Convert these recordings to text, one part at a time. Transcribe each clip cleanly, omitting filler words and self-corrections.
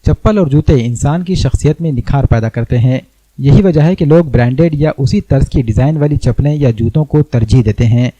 چپل اور جوتے انسان کی شخصیت میں نکھار پیدا کرتے ہیں۔ یہی وجہ ہے کہ لوگ برانڈیڈ یا اسی طرز کی ڈیزائن والی چپلیں یا جوتوں کو ترجیح دیتے ہیں۔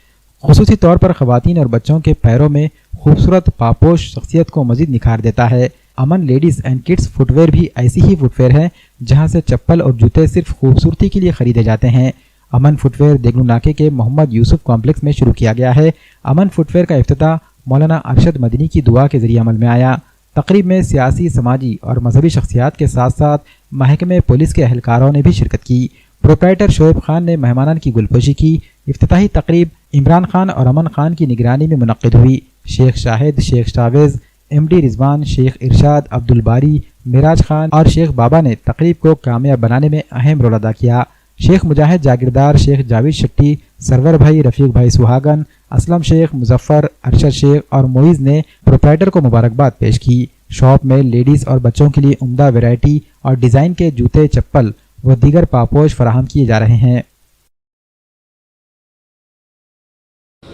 خصوصی طور پر خواتین اور بچوں کے پیروں میں خوبصورت پاپوش شخصیت کو مزید نکھار دیتا ہے۔ Aman ladies and kids footwear بھی ایسی ہی فٹ ویئر ہے جہاں سے چپل اور جوتے صرف خوبصورتی کے لیے خریدے جاتے ہیں۔ امن فٹ ویئر دیگلو ناکے کے محمد یوسف کمپلیکس میں شروع کیا گیا ہے۔ امن فٹ ویئر کا افتتاح مولانا ارشد مدنی کی دعا کے ذریعے عمل میں آیا۔ تقریب میں سیاسی، سماجی اور مذہبی شخصیات کے ساتھ ساتھ محکمہ پولیس کے اہلکاروں نے بھی شرکت کی۔ پروپرائٹر شعیب خان نے مہمانان کی گلپوشی کی۔ افتتاحی تقریب عمران خان اور امن خان کی نگرانی میں منعقد ہوئی۔ شیخ شاہد، شیخ شاویز، ایم ڈی رضوان، شیخ ارشاد، عبدالباری، معراج خان اور شیخ بابا نے تقریب کو کامیاب بنانے میں اہم رول ادا کیا۔ شیخ مجاہد جاگیردار، شیخ جاوید شٹی، سرور بھائی، رفیق بھائی سہاگن، اسلم شیخ، مظفر، ارشد شیخ اور معیز نے پروپرائٹر کو مبارکباد پیش کی۔ شاپ میں لیڈیز اور بچوں کے لیے عمدہ ویرائٹی اور ڈیزائن کے جوتے، چپل و دیگر پاپوش فراہم کیے جا رہے ہیں۔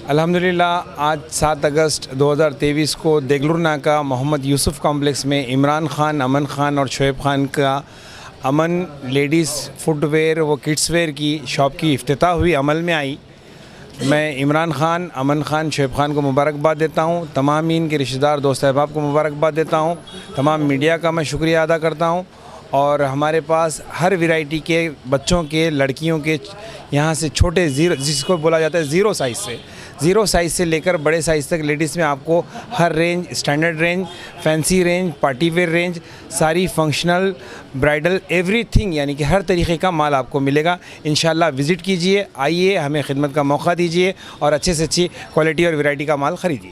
الحمدللہ آج 7 اگست 2023 کو دیگلور ناکہ محمد یوسف کمپلیکس میں عمران خان، امن خان اور شعیب خان کا امن لیڈیز فٹ ویئر و کڈس ویئر کی شاپ کی افتتاح ہوئی، عمل میں آئی۔ میں عمران خان، امن خان، شعیب خان کو مبارکباد دیتا ہوں، تمام ان کے رشتہ دار دوست احباب کو مبارکباد دیتا ہوں، تمام میڈیا کا میں شکریہ ادا کرتا ہوں۔ اور ہمارے پاس ہر ویرائٹی کے بچوں کے، لڑکیوں کے، یہاں سے چھوٹے جس کو بولا جاتا ہے زیرو سائز سے لے کر بڑے سائز تک لیڈیز میں آپ کو ہر range, standard range, fancy range, party wear range, sari functional, bridal, everything, یعنی کہ ہر طریقے کا مال آپ کو ملے گا۔ انشاءاللہ وزٹ کیجئے، آئیے، ہمیں خدمت کا موقع دیجئے اور اچھے سے اچھی کوالٹی اور ویرائٹی کا مال خریدیے۔